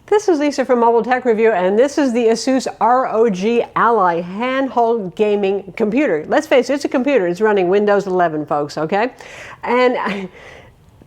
This is Lisa from MobileTechReview, and this is the Asus ROG Ally handheld gaming computer. Let's face it, it's a computer. It's running Windows 11, folks, okay? And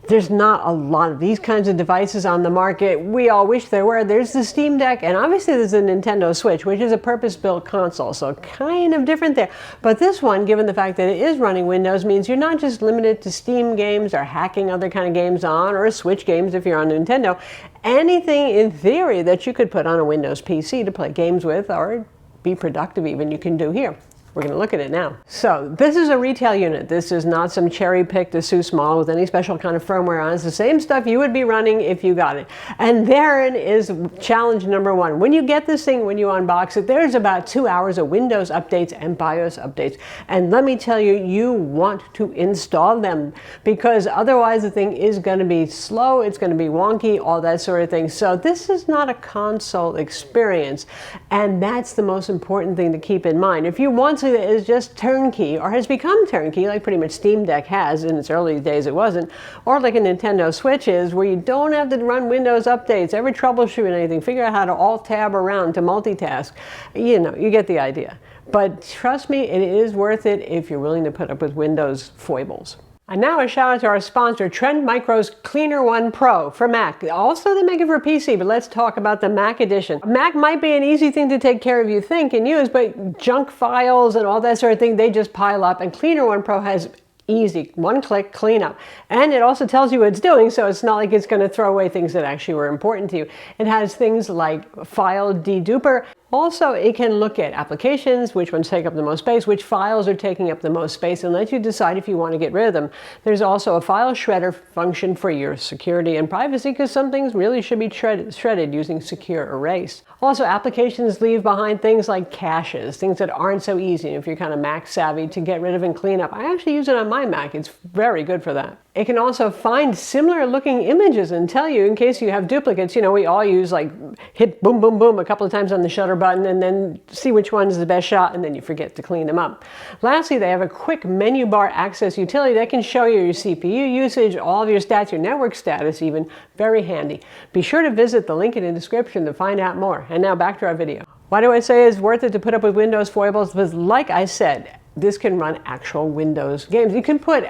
there's not a lot of these kinds of devices on the market. We all wish there were. There's the Steam Deck, and obviously there's the Nintendo Switch, which is a purpose-built console, so kind of different there. But this one, given the fact that it is running Windows, means you're not just limited to Steam games or hacking other kind of games on, or Switch games if you're on Nintendo. Anything in theory that you could put on a Windows PC to play games with, or be productive even, you can do here. We're going to look at it now. So this is a retail unit. This is not some cherry-picked Asus model with any special kind of firmware on it. It's the same stuff you would be running if you got it. And therein is challenge number one. When you get this thing, when you unbox it, there's about 2 hours of Windows updates and BIOS updates. And let me tell you, you want to install them, because otherwise the thing is going to be slow, it's going to be wonky, all that sort of thing. So this is not a console experience. And that's the most important thing to keep in mind. If you want that is just turnkey, or has become turnkey, like pretty much Steam Deck has. In its early days it wasn't, or like a Nintendo Switch is, where you don't have to run Windows updates, ever troubleshoot anything, figure out how to alt-tab around to multitask. You know, you get the idea. But trust me, it is worth it if you're willing to put up with Windows foibles. And now a shout out to our sponsor, trendmicro's Cleaner One Pro for Mac. Also, they make it for PC, but let's talk about the Mac edition. Mac might be an easy thing to take care of, you think, and use, but junk files and all that sort of thing, they just pile up. And Cleaner One Pro has easy, one-click cleanup. And it also tells you what it's doing, so it's not like it's going to throw away things that actually were important to you. It has things like file deduper. Also, it can look at applications, which ones take up the most space, which files are taking up the most space, and let you decide if you want to get rid of them. There's also a file shredder function for your security and privacy, because some things really should be shredded using secure erase. Also, applications leave behind things like caches, things that aren't so easy if you're kind of Mac savvy to get rid of and clean up. I actually use it on my Mac. It's very good for that. It can also find similar looking images and tell you in case you have duplicates. You know, we all use like hit boom, boom, boom a couple of times on the shutter button and then see which one's the best shot, and then you forget to clean them up. Lastly, they have a quick menu bar access utility that can show you your CPU usage, all of your stats, your network status even. Very handy. Be sure to visit the link in the description to find out more. And now back to our video. Why do I say it's worth it to put up with Windows foibles? Because like I said, this can run actual Windows games. You can put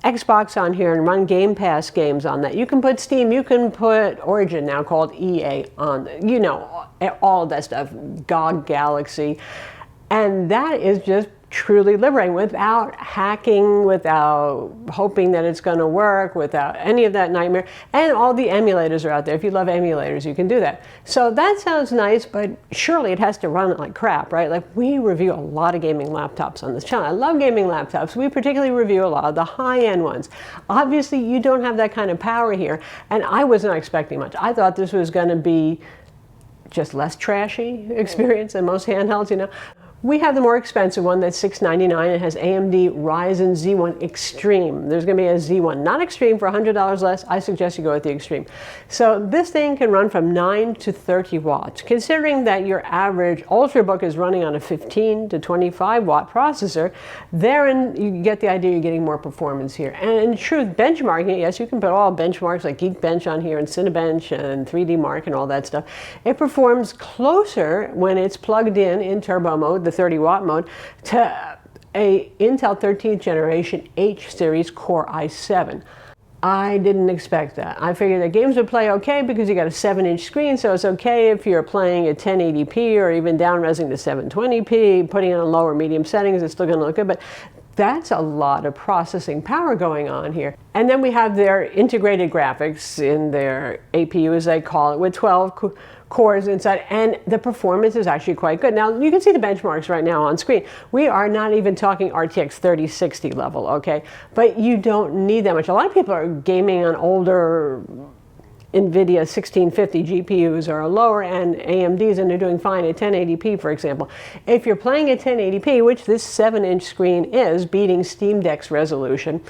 Xbox on here and run Game Pass games on that. You can put Steam, you can put Origin, now called EA, on, you know, all that stuff, GOG Galaxy. And that is just truly liberating, without hacking, without hoping that it's going to work, without any of that nightmare. And all the emulators are out there. If you love emulators, you can do that. So that sounds nice, but surely it has to run like crap, right? Like, we review a lot of gaming laptops on this channel. I love gaming laptops. We particularly review a lot of the high-end ones. Obviously, you don't have that kind of power here, and I was not expecting much. I thought this was going to be just less trashy experience than most handhelds, you know. We have the more expensive one that's $699. It has AMD Ryzen Z1 Extreme. There's going to be a Z1, not Extreme, for $100 less. I suggest you go with the Extreme. So this thing can run from 9 to 30 watts. Considering that your average Ultrabook is running on a 15 to 25 watt processor, therein you get the idea you're getting more performance here. And in truth, benchmarking, yes, you can put all benchmarks like Geekbench on here and Cinebench and 3D Mark and all that stuff. It performs closer when it's plugged in turbo mode, the 30 watt mode, to a Intel 13th generation H series Core i7. I didn't expect that. I figured that games would play okay because you got a 7-inch screen, so it's okay if you're playing at 1080p or even down-resing to 720p, putting it on lower medium settings, it's still going to look good. But that's a lot of processing power going on here. And then we have their integrated graphics in their APU, as they call it, with 12 cores inside, and the performance is actually quite good. Now, you can see the benchmarks right now on screen. We are not even talking RTX 3060 level, okay? But you don't need that much. A lot of people are gaming on older NVIDIA 1650 GPUs or lower end AMDs, and they're doing fine at 1080p, for example. If you're playing at 1080p, which this 7-inch screen is, beating Steam Deck's resolution,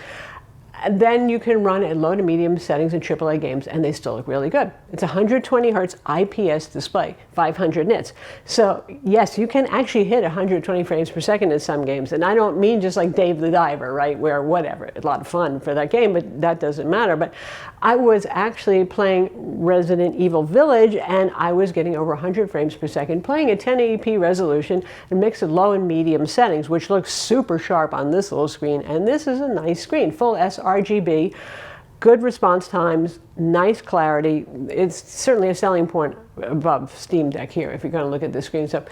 then you can run at low to medium settings in AAA games and they still look really good. It's 120 hertz IPS display, 500 nits. So yes, you can actually hit 120 frames per second in some games. And I don't mean just like Dave the Diver, right? Where whatever, a lot of fun for that game, but that doesn't matter. But I was actually playing Resident Evil Village and I was getting over 100 frames per second, playing at 1080p resolution and mixed with low and medium settings, which looks super sharp on this little screen. And this is a nice screen, full sRGB, good response times, nice clarity. It's certainly a selling point above Steam Deck here if you're going to look at the screen. So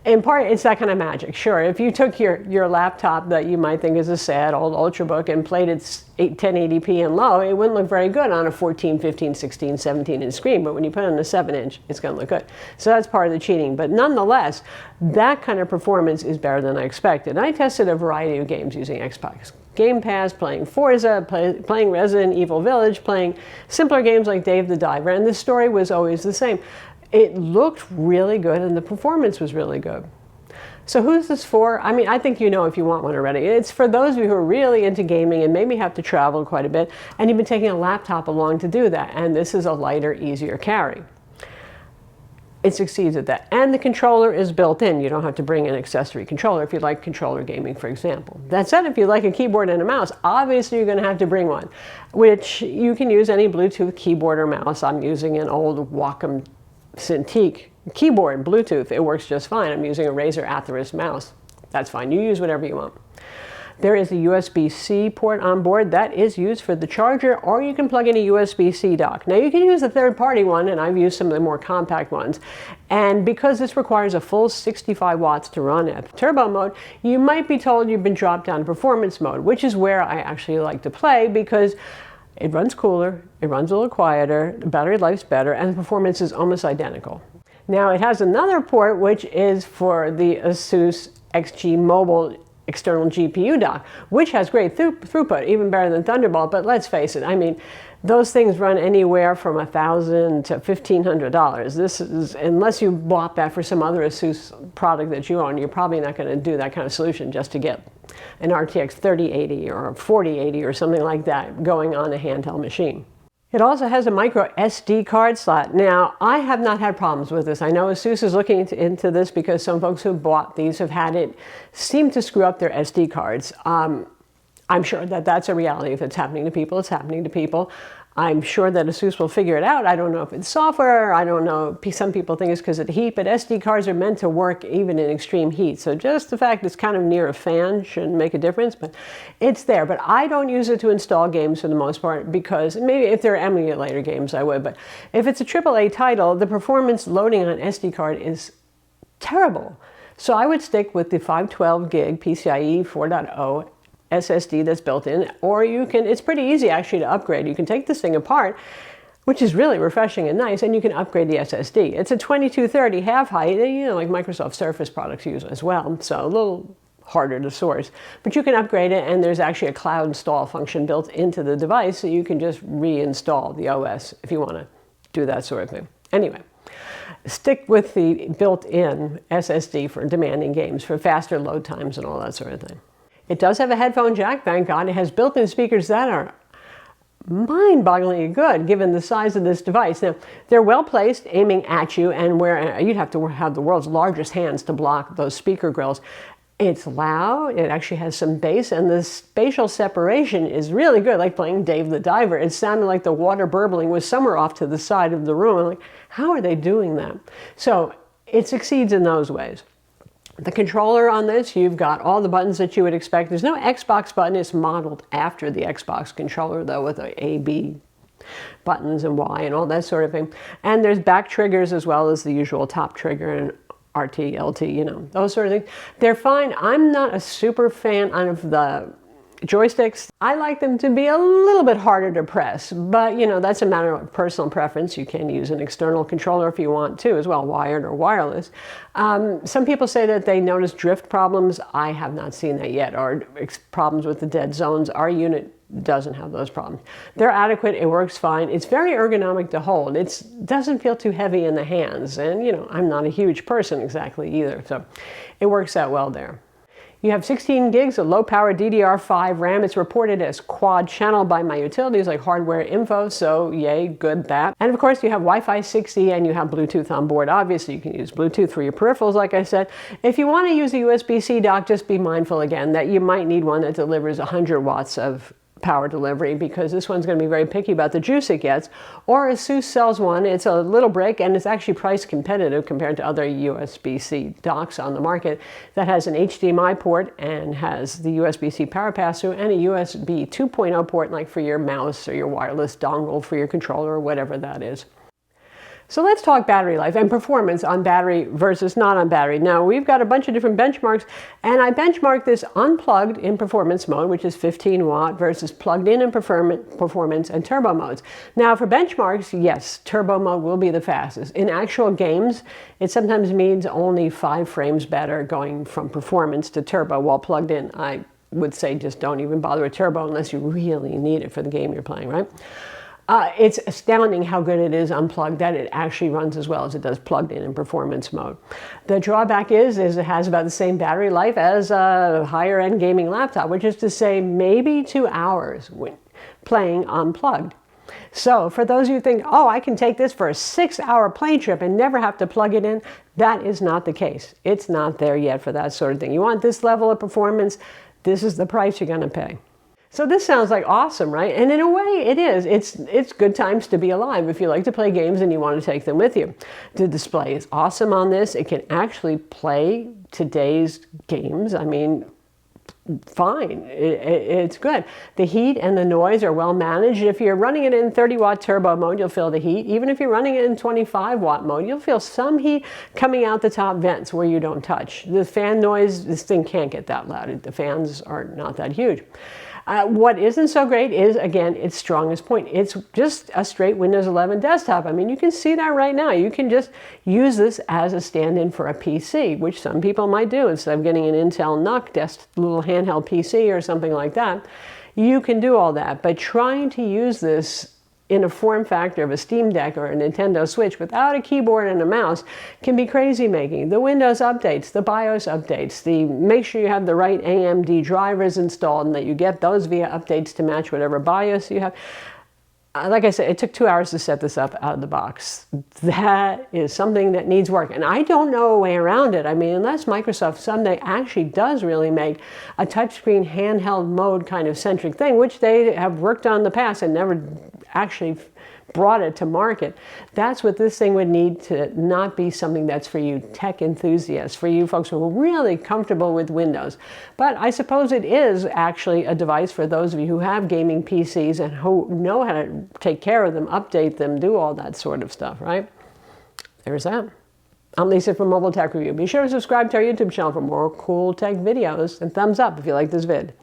in part, it's that kind of magic. Sure, if you took your laptop that you might think is a sad old Ultrabook and played it 1080p and low, it wouldn't look very good on a 14, 15, 16, 17-inch screen. But when you put it on a 7-inch, it's going to look good. So that's part of the cheating. But nonetheless, that kind of performance is better than I expected. And I tested a variety of games using Xbox Game Pass, playing Forza, playing Resident Evil Village, playing simpler games like Dave the Diver, and the story was always the same. It looked really good and the performance was really good. So who's this for? I mean, I think you know if you want one already. It's for those of you who are really into gaming and maybe have to travel quite a bit, and you've been taking a laptop along to do that, and this is a lighter, easier carry. It succeeds at that. And the controller is built in. You don't have to bring an accessory controller if you like controller gaming, for example. That said, if you like a keyboard and a mouse, obviously you're going to have to bring one, which you can use any Bluetooth keyboard or mouse. I'm using an old Wacom Cintiq keyboard, Bluetooth. It works just fine. I'm using a Razer Atheros mouse. That's fine. You use whatever you want. There is a USB-C port on board that is used for the charger, or you can plug in a USB-C dock. Now you can use a third-party one, and I've used some of the more compact ones. And because this requires a full 65 watts to run at turbo mode, you might be told you've been dropped down to performance mode, which is where I actually like to play because it runs cooler, it runs a little quieter, the battery life's better, and the performance is almost identical. Now it has another port which is for the Asus XG Mobile external GPU dock, which has great throughput, even better than Thunderbolt. But let's face it, I mean, those things run anywhere from $1,000 to $1,500. This is, unless you bought that for some other Asus product that you own, you're probably not going to do that kind of solution just to get an RTX 3080 or a 4080 or something like that going on a handheld machine. It also has a micro SD card slot. Now, I have not had problems with this. I know Asus is looking into this because some folks who bought these have had it seem to screw up their SD cards. I'm sure that that's a reality. If it's happening to people, it's happening to people. I'm sure that Asus will figure it out. I don't know if it's software. I don't know. Some people think it's because of the heat, but SD cards are meant to work even in extreme heat. So just the fact it's kind of near a fan shouldn't make a difference, but it's there. But I don't use it to install games for the most part because maybe if they're emulator games, I would. But if it's a AAA title, the performance loading on SD card is terrible. So I would stick with the 512 gig PCIe 4.0 SSD that's built in, or you can, it's pretty easy actually to upgrade. You can take this thing apart, which is really refreshing and nice, and you can upgrade the SSD. It's a 2230 half height, you know, like Microsoft Surface products use as well, so a little harder to source. But you can upgrade it, and there's actually a cloud install function built into the device, so you can just reinstall the OS if you want to do that sort of thing. Anyway, stick with the built-in SSD for demanding games, for faster load times and all that sort of thing. It does have a headphone jack, thank God. It has built-in speakers that are mind-bogglingly good given the size of this device. Now, they're well placed, aiming at you, and where you'd have to have the world's largest hands to block those speaker grills. It's loud, it actually has some bass, and the spatial separation is really good, like playing Dave the Diver. It sounded like the water burbling was somewhere off to the side of the room. I'm like, how are they doing that? So it succeeds in those ways. The controller on this, you've got all the buttons that you would expect. There's no Xbox button. It's modeled after the Xbox controller, though, with the A, B buttons and Y and all that sort of thing. And there's back triggers as well as the usual top trigger and RT, LT, you know, those sort of things. They're fine. I'm not a super fan of the joysticks. I like them to be a little bit harder to press, but you know, that's a matter of personal preference. You can use an external controller if you want to as well, wired or wireless. Some people say that they notice drift problems. I have not seen that yet, or problems with the dead zones. Our unit doesn't have those problems. They're adequate, it works fine. It's very ergonomic to hold. It doesn't feel too heavy in the hands, and you know, I'm not a huge person exactly either, so it works out well there. You have 16 gigs of low-power DDR5 RAM. It's reported as quad-channel by my utilities like Hardware Info, so yay, good that. And of course, you have Wi-Fi 6E and you have Bluetooth on board. Obviously, you can use Bluetooth for your peripherals, like I said. If you want to use a USB-C dock, just be mindful again that you might need one that delivers 100 watts of power delivery, because this one's going to be very picky about the juice it gets. Or Asus sells one, it's a little brick and it's actually price competitive compared to other USB-C docks on the market that has an HDMI port and has the USB-C power pass-through and a USB 2.0 port, like for your mouse or your wireless dongle for your controller or whatever that is. So let's talk battery life and performance on battery versus not on battery. Now, we've got a bunch of different benchmarks, and I benchmarked this unplugged in performance mode, which is 15 watt, versus plugged in performance and turbo modes. Now, for benchmarks, yes, turbo mode will be the fastest. In actual games, it sometimes means only 5 frames better going from performance to turbo, while plugged in, I would say just don't even bother with turbo unless you really need it for the game you're playing, right? It's astounding how good it is unplugged, that it actually runs as well as it does plugged in performance mode. The drawback is it has about the same battery life as a higher end gaming laptop, which is to say maybe 2 hours when playing unplugged. So for those of you who think, oh, I can take this for a 6-hour plane trip and never have to plug it in, that is not the case. It's not there yet for that sort of thing. You want this level of performance, this is the price you're going to pay. So this sounds like awesome, right? And in a way, it is. It's good times to be alive if you like to play games and you want to take them with you. The display is awesome on this. It can actually play today's games. I mean, fine. It's good. The heat and the noise are well managed. If you're running it in 30-watt turbo mode, you'll feel the heat. Even if you're running it in 25-watt mode, you'll feel some heat coming out the top vents where you don't touch. The fan noise, this thing can't get that loud. The fans are not that huge. What isn't so great is, again, its strongest point. It's just a straight Windows 11 desktop. I mean, you can see that right now. You can just use this as a stand-in for a PC, which some people might do instead of getting an Intel NUC little handheld PC or something like that. You can do all that, but trying to use this in a form factor of a Steam Deck or a Nintendo Switch without a keyboard and a mouse can be crazy making. The Windows updates, the BIOS updates, make sure you have the right AMD drivers installed and that you get those via updates to match whatever BIOS you have. Like I said, it took 2 hours to set this up out of the box. That is something that needs work. And I don't know a way around it. I mean, unless Microsoft someday actually does really make a touchscreen handheld mode kind of centric thing, which they have worked on in the past and never actually brought it to market. That's what this thing would need to not be something that's for you tech enthusiasts, for you folks who are really comfortable with Windows. But I suppose it is actually a device for those of you who have gaming PCs and who know how to take care of them, update them, do all that sort of stuff, right? There's that. I'm Lisa from Mobile Tech Review. Be sure to subscribe to our YouTube channel for more cool tech videos, and thumbs up if you like this vid.